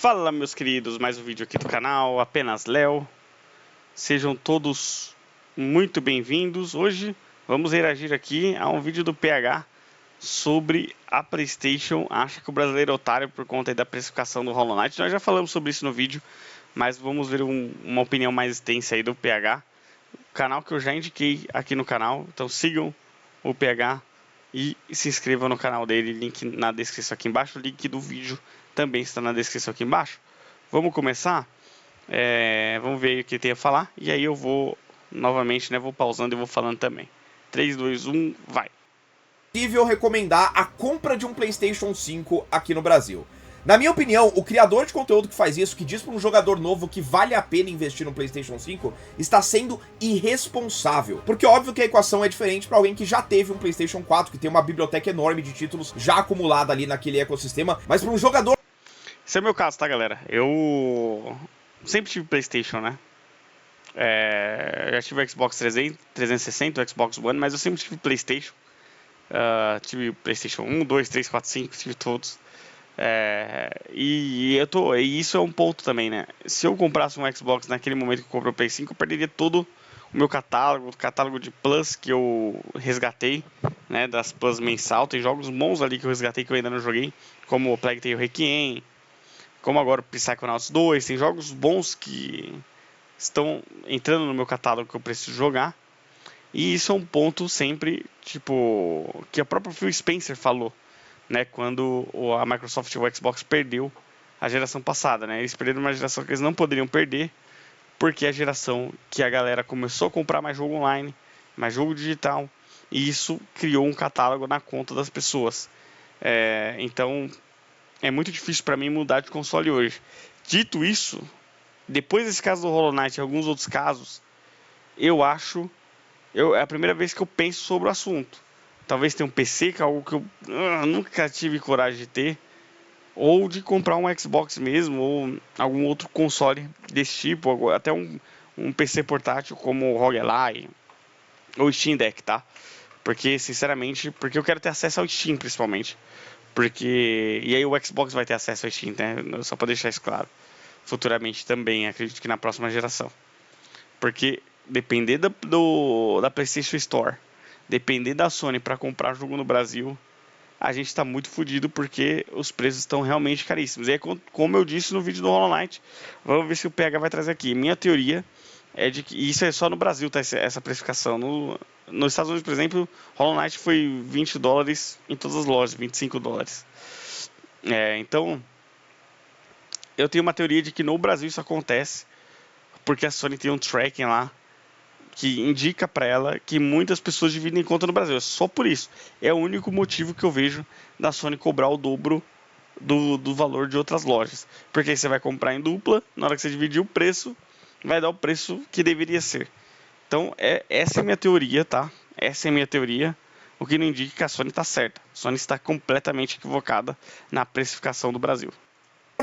Fala, meus queridos, mais um vídeo aqui do canal, apenas Léo. Sejam todos muito bem-vindos. Hoje vamos reagir aqui a um vídeo do PH sobre a PlayStation. Acha que o brasileiro é otário por conta da precificação do Hollow Knight. Nós já falamos sobre isso no vídeo, mas vamos ver uma opinião mais extensa aí do PH. Canal que eu já indiquei aqui no canal, então sigam o PH e se inscrevam no canal dele, link na descrição aqui embaixo, o link do vídeo também está na descrição aqui embaixo. Vamos começar? Vamos ver o que tem a falar, e aí eu vou, novamente, vou pausando e vou falando também. 3, 2, 1, vai! É possível recomendar a compra de um PlayStation 5 aqui no Brasil. Na minha opinião, o criador de conteúdo que faz isso, que diz para um jogador novo que vale a pena investir no PlayStation 5, está sendo irresponsável. Porque óbvio que a equação é diferente para alguém que já teve um PlayStation 4, que tem uma biblioteca enorme de títulos já acumulada ali naquele ecossistema, mas para um jogador... Esse é o meu caso, tá, galera? Eu sempre tive PlayStation, né? Já tive o Xbox 360, o Xbox One, mas eu sempre tive PlayStation. Tive PlayStation 1, 2, 3, 4, 5, tive todos. E isso é um ponto também, né? Se eu comprasse um Xbox naquele momento que eu comprei o Play 5, eu perderia todo o meu catálogo, o catálogo de Plus que eu resgatei, né? Das Plus mensal. Tem jogos bons ali que eu resgatei que eu ainda não joguei, como o Plague Tale Requiem, como agora o Psychonauts 2. Tem jogos bons que estão entrando no meu catálogo que eu preciso jogar. E isso é um ponto sempre, tipo, que a própria Phil Spencer falou, né, quando a Microsoft e o Xbox perdeu a geração passada, né? Eles perderam uma geração que eles não poderiam perder, porque é a geração que a galera começou a comprar mais jogo online, mais jogo digital, e isso criou um catálogo na conta das pessoas. Então, é muito difícil para mim mudar de console hoje. Dito isso, depois desse caso do Hollow Knight e alguns outros casos, é a primeira vez que eu penso sobre o assunto. Talvez tenha um PC, que é algo que eu nunca tive coragem de ter, ou de comprar um Xbox mesmo, ou algum outro console desse tipo, até um PC portátil como o ROG Ally ou Steam Deck, tá? Porque, sinceramente, porque eu quero ter acesso ao Steam, principalmente. E aí o Xbox vai ter acesso ao Steam, né? Só para deixar isso claro. Futuramente também, acredito que na próxima geração. Porque depender da PlayStation Store, depender da Sony para comprar jogo no Brasil, a gente está muito fodido porque os preços estão realmente caríssimos. E é como eu disse no vídeo do Hollow Knight, vamos ver se o PH vai trazer aqui. Minha teoria é de que isso é só no Brasil, tá? Essa precificação. Nos Estados Unidos, por exemplo, Hollow Knight foi $20 em todas as lojas, $25. Então, eu tenho uma teoria de que no Brasil isso acontece porque a Sony tem um tracking lá que indica para ela que muitas pessoas dividem conta no Brasil. É só por isso. É o único motivo que eu vejo da Sony cobrar o dobro do valor de outras lojas. Porque aí você vai comprar em dupla, na hora que você dividir o preço, vai dar o preço que deveria ser. Então, essa é a minha teoria, tá? Essa é a minha teoria. O que não indica que a Sony está certa. A Sony está completamente equivocada na precificação do Brasil.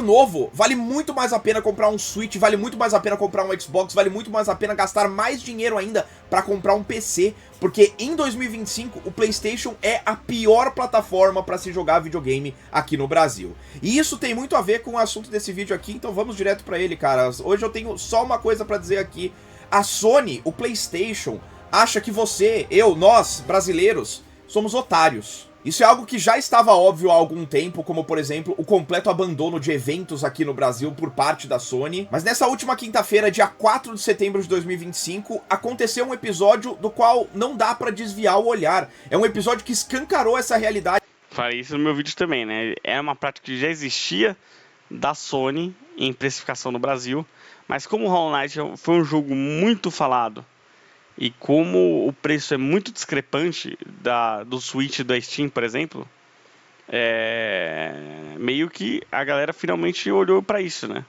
Novo, vale muito mais a pena comprar um Switch, vale muito mais a pena comprar um Xbox, vale muito mais a pena gastar mais dinheiro ainda para comprar um PC, porque em 2025 o PlayStation é a pior plataforma para se jogar videogame aqui no Brasil. E isso tem muito a ver com o assunto desse vídeo aqui, então vamos direto para ele, cara. Hoje eu tenho só uma coisa para dizer aqui. A Sony, o PlayStation, acha que nós, brasileiros, somos otários. Isso é algo que já estava óbvio há algum tempo, como por exemplo, o completo abandono de eventos aqui no Brasil por parte da Sony. Mas nessa última quinta-feira, dia 4 de setembro de 2025, aconteceu um episódio do qual não dá pra desviar o olhar. É um episódio que escancarou essa realidade. Falei isso no meu vídeo também, né? É uma prática que já existia da Sony em precificação no Brasil, mas como o Hollow Knight foi um jogo muito falado, e como o preço é muito discrepante do Switch e da Steam, por exemplo, meio que a galera finalmente olhou para isso, né?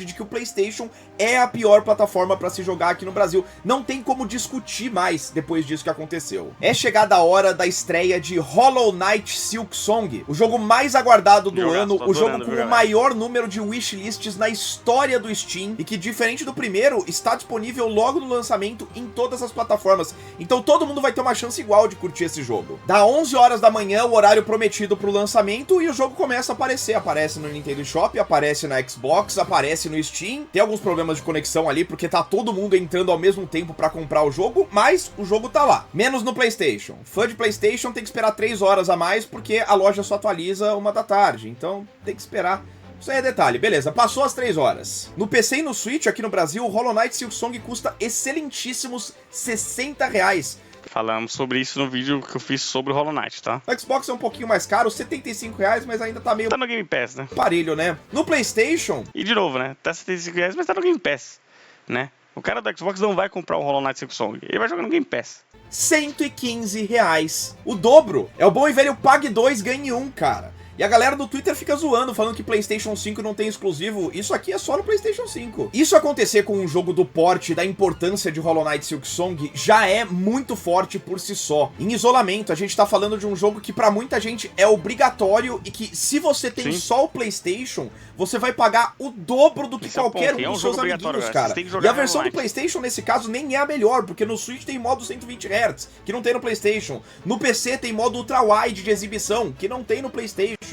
de que o PlayStation é a pior plataforma para se jogar aqui no Brasil. Não tem como discutir mais depois disso que aconteceu. É chegada a hora da estreia de Hollow Knight Silksong, o jogo mais aguardado do ano, o jogo com o maior número de wishlists na história do Steam, e que, diferente do primeiro, está disponível logo no lançamento em todas as plataformas. Então todo mundo vai ter uma chance igual de curtir esse jogo. Dá 11 horas da manhã, o horário prometido pro lançamento, e o jogo começa a aparecer. Aparece no Nintendo Shop, aparece na Xbox, aparece no Steam. Tem alguns problemas de conexão ali, porque tá todo mundo entrando ao mesmo tempo pra comprar o jogo, mas o jogo tá lá. Menos no PlayStation. Fã de PlayStation tem que esperar 3 horas a mais, porque a loja só atualiza 1 da tarde. Então tem que esperar. Isso aí é detalhe, beleza, passou as 3 horas. No PC e no Switch, aqui no Brasil, o Hollow Knight Silksong custa excelentíssimos R$60. Falamos sobre isso no vídeo que eu fiz sobre o Hollow Knight, tá? No Xbox é um pouquinho mais caro, R$75, mas ainda tá meio... Tá no Game Pass, né? Parelho, né? No PlayStation... E de novo, né? Tá R$75, mas tá no Game Pass, né? O cara do Xbox não vai comprar o Hollow Knight Silksong, ele vai jogar no Game Pass. R$115. O dobro. É o bom e velho pague 2, ganhe 1, cara. E a galera do Twitter fica zoando, falando que PlayStation 5 não tem exclusivo. Isso aqui é só no PlayStation 5. Isso acontecer com um jogo do porte da importância de Hollow Knight Silksong já é muito forte por si só. Em isolamento, a gente tá falando de um jogo que pra muita gente é obrigatório e que, se você tem só o PlayStation, você vai pagar o dobro do que qualquer um dos seus amiguinhos, cara. E a versão do PlayStation, nesse caso, nem é a melhor, porque no Switch tem modo 120 Hz, que não tem no PlayStation. No PC tem modo ultra-wide de exibição, que não tem no PlayStation.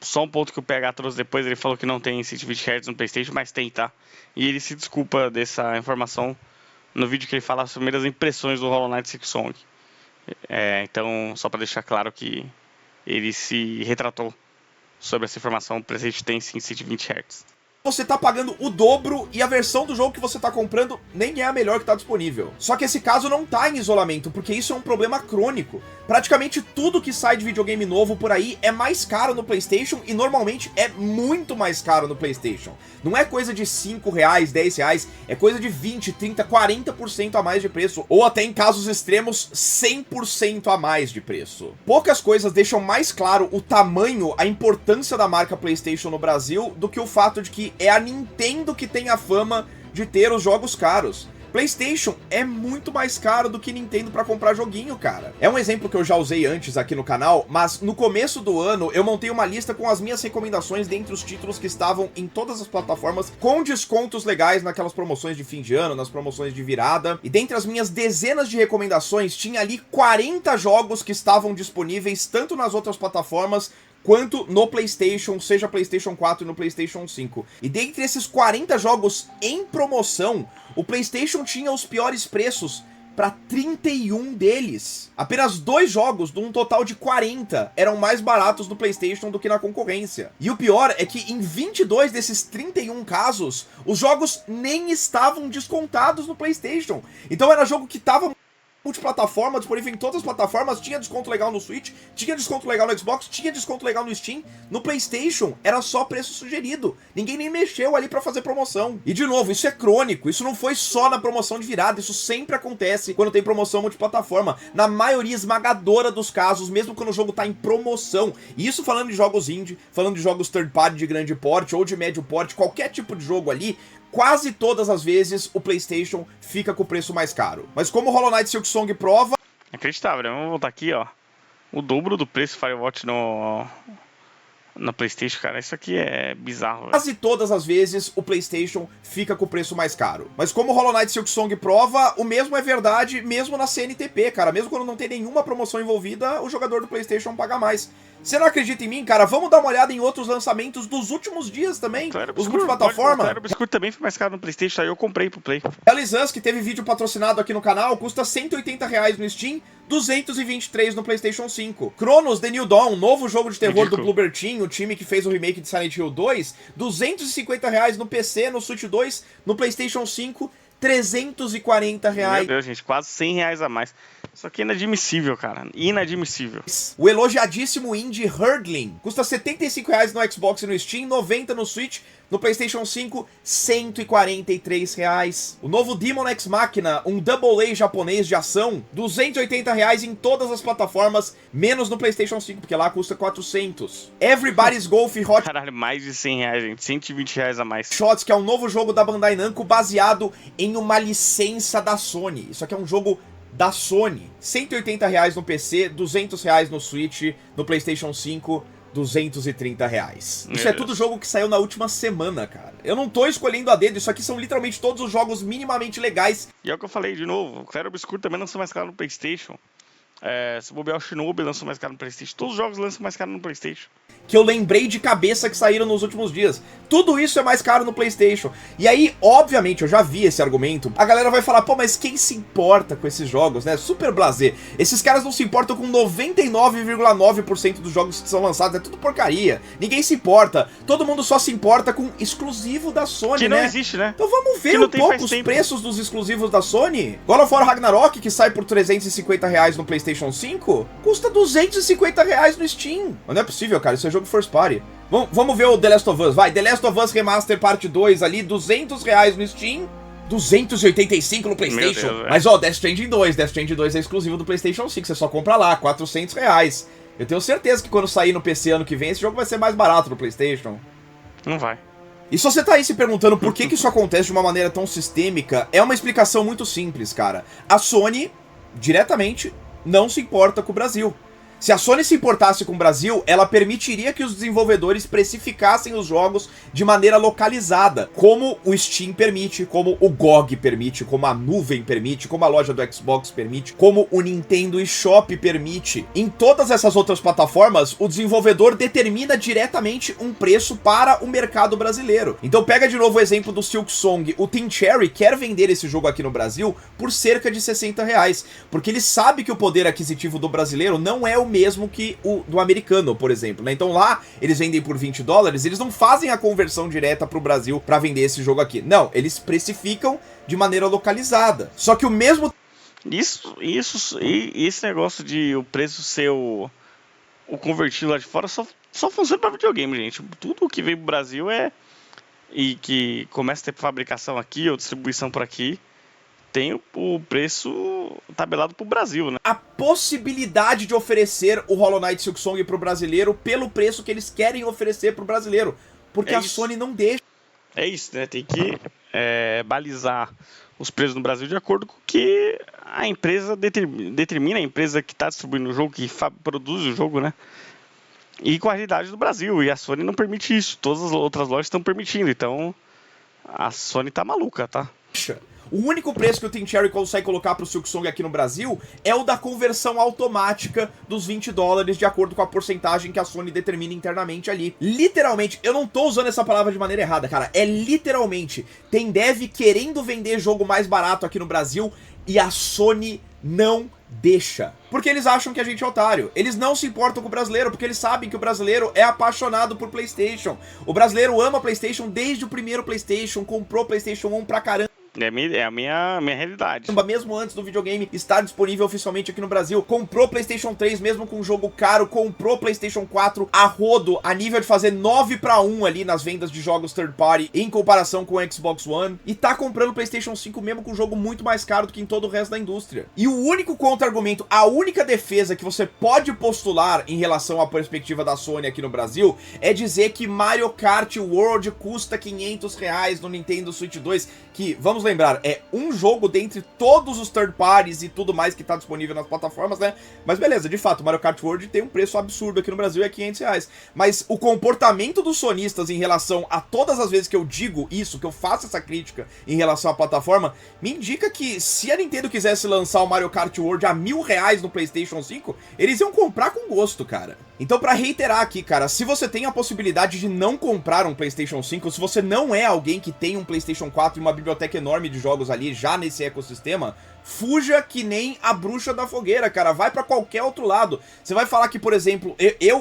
Só um ponto que o PH trouxe depois, ele falou que não tem 120 Hz no PlayStation, mas tem, tá? E ele se desculpa dessa informação no vídeo que ele fala as primeiras impressões do Hollow Knight Silksong. Então, só pra deixar claro que ele se retratou sobre essa informação, o PlayStation tem sim 120 Hz. Você tá pagando o dobro e a versão do jogo que você tá comprando nem é a melhor que tá disponível. Só que esse caso não tá em isolamento, porque isso é um problema crônico. Praticamente tudo que sai de videogame novo por aí é mais caro no PlayStation e normalmente é muito mais caro no PlayStation. Não é coisa de R$5, R$10, é coisa de 20, 30, 40% a mais de preço, ou até em casos extremos 100% a mais de preço. Poucas coisas deixam mais claro o tamanho, a importância da marca PlayStation no Brasil do que o fato de que é a Nintendo que tem a fama de ter os jogos caros. PlayStation é muito mais caro do que Nintendo pra comprar joguinho, cara. É um exemplo que eu já usei antes aqui no canal, mas no começo do ano eu montei uma lista com as minhas recomendações dentre os títulos que estavam em todas as plataformas com descontos legais naquelas promoções de fim de ano, nas promoções de virada. E dentre as minhas dezenas de recomendações, tinha ali 40 jogos que estavam disponíveis tanto nas outras plataformas quanto no PlayStation, seja PlayStation 4 e no PlayStation 5. E dentre esses 40 jogos em promoção, o PlayStation tinha os piores preços para 31 deles. Apenas 2 jogos, de um total de 40, eram mais baratos no PlayStation do que na concorrência. E o pior é que em 22 desses 31 casos, os jogos nem estavam descontados no PlayStation. Então era jogo que tava multiplataforma, disponível em todas as plataformas, tinha desconto legal no Switch, tinha desconto legal no Xbox, tinha desconto legal no Steam. No PlayStation era só preço sugerido, ninguém nem mexeu ali pra fazer promoção. E de novo, isso é crônico, isso não foi só na promoção de virada, isso sempre acontece quando tem promoção multiplataforma, na maioria esmagadora dos casos, mesmo quando o jogo tá em promoção. E isso falando de jogos indie, falando de jogos third party de grande porte ou de médio porte, qualquer tipo de jogo ali, quase todas as vezes o PlayStation fica com o preço mais caro. Mas como o Hollow Knight Silksong prova... Acreditável, né? Vamos voltar aqui, ó. O dobro do preço Firewatch no PlayStation, cara. Isso aqui é bizarro. Quase todas as vezes o PlayStation fica com o preço mais caro. Mas como o Hollow Knight Silksong prova, o mesmo é verdade mesmo na CNTP, cara. Mesmo quando não tem nenhuma promoção envolvida, o jogador do PlayStation paga mais. Você não acredita em mim, cara? Vamos dar uma olhada em outros lançamentos dos últimos dias também. Claro, os multiplataforma. Claro, o Biscuit também foi mais caro no PlayStation, aí eu comprei pro Play. Elizans, que teve vídeo patrocinado aqui no canal, custa R$180 no Steam, 223 no PlayStation 5. Chronos The New Dawn, novo jogo de terror do Bloober Team, o time que fez o remake de Silent Hill 2, R$250 no PC, no Switch 2, no PlayStation 5, R$340. Meu Deus, gente, quase R$100 a mais. Isso aqui é inadmissível, cara. Inadmissível. O elogiadíssimo indie Hurdling custa R$ 75 no Xbox e no Steam, 90 no Switch, no PlayStation 5, R$ 143. O novo Demon X Machina, um Double A japonês de ação, R$ 280 em todas as plataformas, menos no PlayStation 5, porque lá custa 400. Everybody's Golf Hot Caralho, mais de R$ 100, gente. R$ 120 a mais. Shots, que é um novo jogo da Bandai Namco baseado em uma licença da Sony. Isso aqui é um jogo da Sony. R$ 180 no PC, R$ 200 no Switch, no PlayStation 5, R$ 230. Isso é tudo jogo que saiu na última semana, cara. Eu não tô escolhendo a dedo, isso aqui são literalmente todos os jogos minimamente legais. E é o que eu falei de novo, o Claro Obscur também lançou mais caro no PlayStation. Se bobear, o Shinobi lançou mais caro no PlayStation. Todos os jogos lançam mais caro no PlayStation. Que eu lembrei de cabeça que saíram nos últimos dias. Tudo isso é mais caro no PlayStation. E aí, obviamente, eu já vi esse argumento. A galera vai falar, pô, mas quem se importa com esses jogos, né? Super blasé. Esses caras não se importam com 99,9% dos jogos que são lançados. É tudo porcaria. Ninguém se importa. Todo mundo só se importa com exclusivo da Sony, que né? não existe, né? Então vamos ver um pouco os preços dos exclusivos da Sony. God of War Ragnarok, que sai por R$ 350 no PlayStation 5, custa R$ 250 no Steam. Mas não é possível, cara. Isso é jogo first party. Vamos ver o The Last of Us. Vai, The Last of Us Remaster Parte 2 ali, R$ 200 no Steam, 285 no PlayStation. Deus, mas ó, Death Stranding 2. Death Stranding 2 é exclusivo do PlayStation 5. Você só compra lá, R$ 400. Eu tenho certeza que quando sair no PC ano que vem, esse jogo vai ser mais barato no PlayStation. Não vai. E se você tá aí se perguntando por que isso acontece de uma maneira tão sistêmica, é uma explicação muito simples, cara. A Sony, diretamente, não se importa com o Brasil. Se a Sony se importasse com o Brasil, ela permitiria que os desenvolvedores precificassem os jogos de maneira localizada, como o Steam permite, como o GOG permite, como a nuvem permite, como a loja do Xbox permite, como o Nintendo eShop permite. Em todas essas outras plataformas, o desenvolvedor determina diretamente um preço para o mercado brasileiro. Então pega de novo o exemplo do Silksong. O Team Cherry quer vender esse jogo aqui no Brasil por cerca de R$ 60, porque ele sabe que o poder aquisitivo do brasileiro não é o mesmo que o do americano, por exemplo, né? Então lá eles vendem por $20, eles não fazem a conversão direta pro Brasil pra vender esse jogo aqui. Não, eles precificam de maneira localizada. Só que o mesmo... Esse negócio de o preço ser o convertido lá de fora só funciona pra videogame, gente. Tudo que vem pro Brasil e que começa a ter fabricação aqui ou distribuição por aqui, tem o preço tabelado pro Brasil, né? A possibilidade de oferecer o Hollow Knight Silksong pro brasileiro pelo preço que eles querem oferecer pro brasileiro. Porque a Sony não deixa. É isso, né? Tem que balizar os preços no Brasil de acordo com o que a empresa determina, a empresa que está distribuindo o jogo, que produz o jogo, né? E com a realidade do Brasil. E a Sony não permite isso. Todas as outras lojas estão permitindo. Então, a Sony tá maluca, tá? O único preço que o Team Cherry consegue colocar pro Silksong aqui no Brasil é o da conversão automática dos $20, de acordo com a porcentagem que a Sony determina internamente ali. Literalmente, eu não tô usando essa palavra de maneira errada, cara. É literalmente, tem dev querendo vender jogo mais barato aqui no Brasil e a Sony não deixa. Porque eles acham que a gente é otário. Eles não se importam com o brasileiro, porque eles sabem que o brasileiro é apaixonado por PlayStation. O brasileiro ama PlayStation desde o primeiro PlayStation, comprou PlayStation 1 pra caramba. É a minha realidade. Mesmo antes do videogame estar disponível oficialmente aqui no Brasil, comprou PlayStation 3 mesmo com um jogo caro, comprou PlayStation 4 a rodo, a nível de fazer 9-1 ali nas vendas de jogos third party em comparação com o Xbox One, e tá comprando PlayStation 5 mesmo com um jogo muito mais caro do que em todo o resto da indústria. E o único contra-argumento, a única defesa que você pode postular em relação à perspectiva da Sony aqui no Brasil é dizer que Mario Kart World custa R$500 no Nintendo Switch 2, que, vamos lembrar, é um jogo dentre todos os third parties e tudo mais que tá disponível nas plataformas, né? Mas beleza, de fato, Mario Kart World tem um preço absurdo aqui no Brasil, é R$500. Mas o comportamento dos sonistas em relação a todas as vezes que eu digo isso, que eu faço essa crítica em relação à plataforma, me indica que se a Nintendo quisesse lançar o Mario Kart World a R$1.000 no PlayStation 5, eles iam comprar com gosto, cara. Então, pra reiterar aqui, cara, se você tem a possibilidade de não comprar um PlayStation 5, se você não é alguém que tem um PlayStation 4 e uma biblioteca enorme de jogos ali já nesse ecossistema, fuja que nem a bruxa da fogueira, cara. Vai pra qualquer outro lado. Você vai falar que, por exemplo,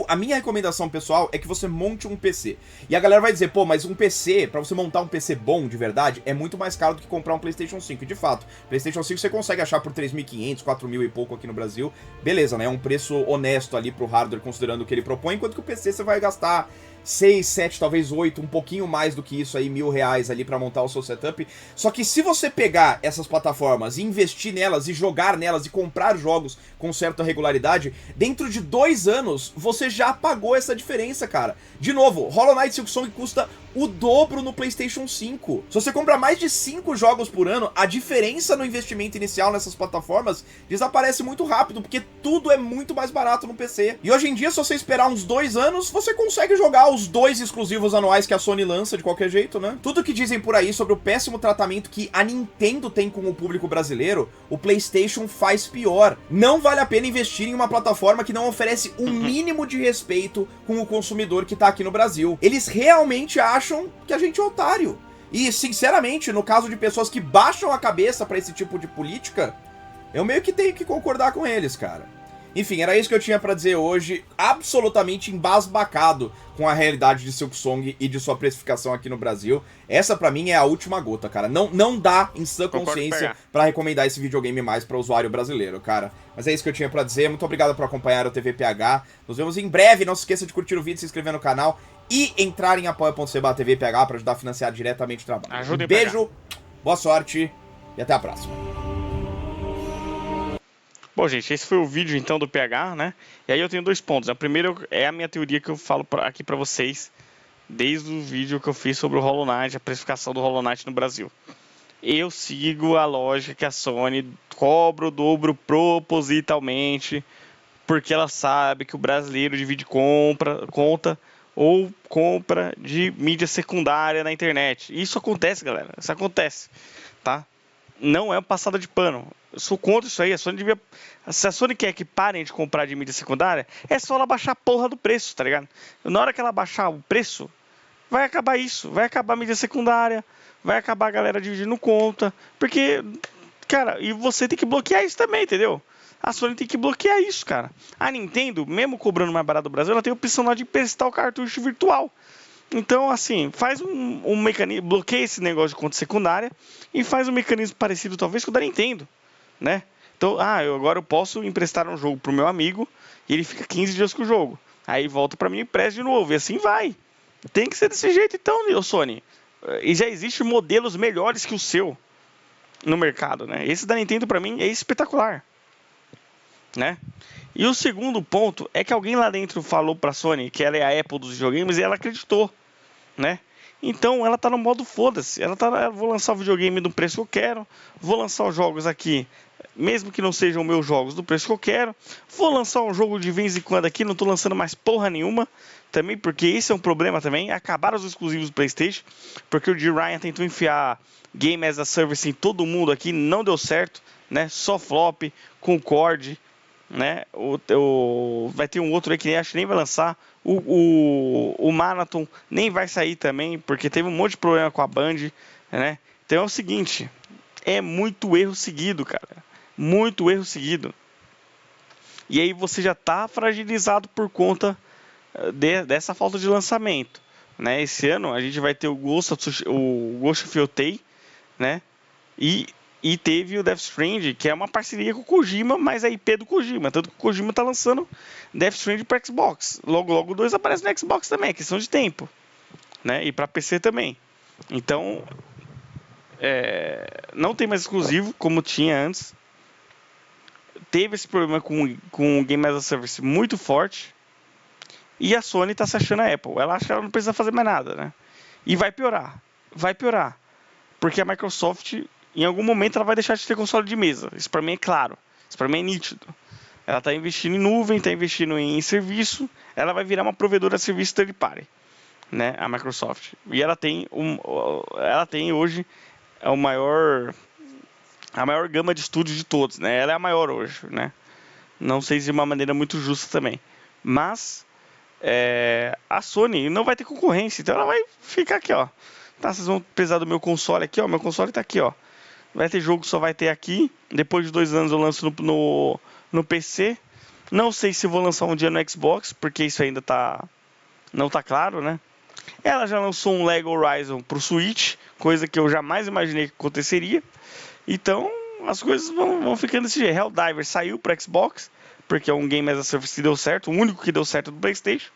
a minha recomendação pessoal é que você monte um PC. E a galera vai dizer, pô, mas um PC, pra você montar um PC bom de verdade, é muito mais caro do que comprar um PlayStation 5. E de fato, PlayStation 5 você consegue achar por 3.500, 4.000 e pouco aqui no Brasil. Beleza, né? É um preço honesto ali pro hardware, considerando o que ele propõe, enquanto que o PC você vai gastar 6, 7, talvez 8, um pouquinho mais do que isso aí, R$1.000 ali pra montar o seu setup. Só que se você pegar essas plataformas e investir nelas, e jogar nelas, e comprar jogos com certa regularidade, dentro de 2 anos, você já pagou essa diferença, cara. De novo, Hollow Knight Silksong custa o dobro no PlayStation 5. Se você compra mais de 5 jogos por ano, a diferença no investimento inicial nessas plataformas desaparece muito rápido, porque tudo é muito mais barato no PC. E hoje em dia, se você esperar uns 2 anos, você consegue jogar os 2 exclusivos anuais que a Sony lança de qualquer jeito, né? Tudo que dizem por aí sobre o péssimo tratamento que a Nintendo tem com o público brasileiro, o PlayStation faz pior. Não vale a pena investir em uma plataforma que não oferece um mínimo de respeito com o consumidor que tá aqui no Brasil. Eles realmente acham que a gente é otário. E, sinceramente, no caso de pessoas que baixam a cabeça pra esse tipo de política, eu meio que tenho que concordar com eles, cara. Enfim, era isso que eu tinha pra dizer hoje, absolutamente embasbacado com a realidade de Silksong e de sua precificação aqui no Brasil. Essa pra mim é a última gota, cara. Não dá em sã consciência pra recomendar esse videogame mais pra usuário brasileiro, cara. Mas é isso que eu tinha pra dizer. Muito obrigado por acompanhar o TVPH. Nos vemos em breve. Não se esqueça de curtir o vídeo, se inscrever no canal e entrar em apoia.se/tvph pra ajudar a financiar diretamente o trabalho. Um beijo, boa sorte e até a próxima. Bom, gente, esse foi o vídeo então do PH, né? E aí eu tenho 2 pontos. A primeira é a minha teoria que eu falo aqui pra vocês desde o vídeo que eu fiz sobre o Hollow Knight, a precificação do Hollow Knight no Brasil. Eu sigo a lógica que a Sony cobra o dobro propositalmente, porque ela sabe que o brasileiro divide conta ou compra de mídia secundária na internet. Isso acontece, galera. Isso acontece, tá? Não é passada de pano. Eu sou contra isso aí. A Sony devia... Se a Sony quer que parem de comprar de mídia secundária, é só ela baixar a porra do preço, tá ligado? Na hora que ela baixar o preço, vai acabar isso. Vai acabar a mídia secundária, vai acabar a galera dividindo conta. Porque, cara, e você tem que bloquear isso também, entendeu? A Sony tem que bloquear isso, cara. A Nintendo, mesmo cobrando mais barato do Brasil, ela tem a opção lá de emprestar o cartucho virtual. Então, assim, faz um mecanismo, bloqueia esse negócio de conta secundária e faz um mecanismo parecido, talvez, com o da Nintendo, né? Então, agora eu posso emprestar um jogo pro meu amigo e ele fica 15 dias com o jogo. Aí volta pra mim e empresta de novo. E assim vai. Tem que ser desse jeito, então, Sony. E já existem modelos melhores que o seu no mercado, né? Esse da Nintendo, pra mim, é espetacular, né? E o segundo ponto é que alguém lá dentro falou pra Sony que ela é a Apple dos videogames e ela acreditou, né? Então ela tá no modo foda-se. Ela tá, vou lançar o videogame do preço que eu quero, vou lançar os jogos aqui, mesmo que não sejam meus jogos, do preço que eu quero, vou lançar um jogo de vez em quando aqui, não tô lançando mais porra nenhuma, também porque esse é um problema também. Acabaram os exclusivos do PlayStation, porque o G. Ryan tentou enfiar Game as a Service em todo mundo aqui, não deu certo, né? Só flop, Concorde, né? Vai ter um outro aí que acho que nem vai lançar. O Marathon nem vai sair também, porque teve um monte de problema com a Band, né? Então é o seguinte, é muito erro seguido, cara. Muito erro seguido. E aí você já está fragilizado por conta dessa falta de lançamento, né? Esse ano a gente vai ter o Ghost of Yotei, né? E teve o Death Stranding, que é uma parceria com o Kojima, mas é IP do Kojima. Tanto que o Kojima tá lançando Death Stranding para Xbox. Logo o 2 aparece no Xbox também, é questão de tempo, né? E para PC também. Então, não tem mais exclusivo como tinha antes. Teve esse problema com o Game as a Service muito forte. E a Sony está se achando a Apple. Ela acha que ela não precisa fazer mais nada, né? E vai piorar. Vai piorar. Porque a Microsoft, em algum momento, ela vai deixar de ter console de mesa. Isso para mim é claro. Isso para mim é nítido. Ela está investindo em nuvem, está investindo em serviço. Ela vai virar uma provedora de serviço third party, né? A Microsoft. E ela tem hoje a maior gama de estúdios de todos, né? Ela é a maior hoje, né? Não sei se de uma maneira muito justa também. Mas a Sony não vai ter concorrência, então ela vai ficar aqui, ó. Tá, vocês vão precisar do meu console aqui, ó. Meu console tá aqui, ó. vai ter jogo que só vai ter aqui. Depois de 2 anos eu lanço no PC. Não sei se vou lançar um dia no Xbox, porque isso ainda não tá claro, né? Ela já lançou um Lego Horizon pro Switch, coisa que eu jamais imaginei que aconteceria. Então, as coisas vão ficando desse jeito. Helldivers saiu pro Xbox, porque é um game as a service que deu certo, o único que deu certo do PlayStation.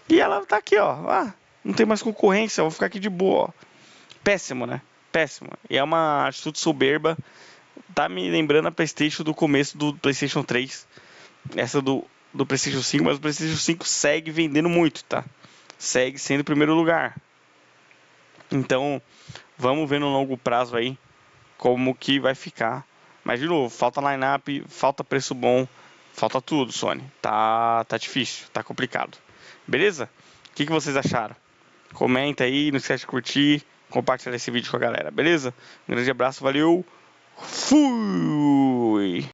E ela tá aqui, ó. Ah, não tem mais concorrência, vou ficar aqui de boa, ó. Péssimo, né? Péssimo. E é uma atitude soberba. Tá me lembrando a PlayStation do começo do PlayStation 3. Essa do PlayStation 5, mas o PlayStation 5 segue vendendo muito, tá? Segue sendo o primeiro lugar. Então, vamos ver no longo prazo aí como que vai ficar. Mas, de novo, falta line-up, falta preço bom, falta tudo, Sony. Tá difícil, tá complicado. Beleza? O que vocês acharam? Comenta aí, não esquece de curtir, compartilhar esse vídeo com a galera, beleza? Um grande abraço, valeu, fui!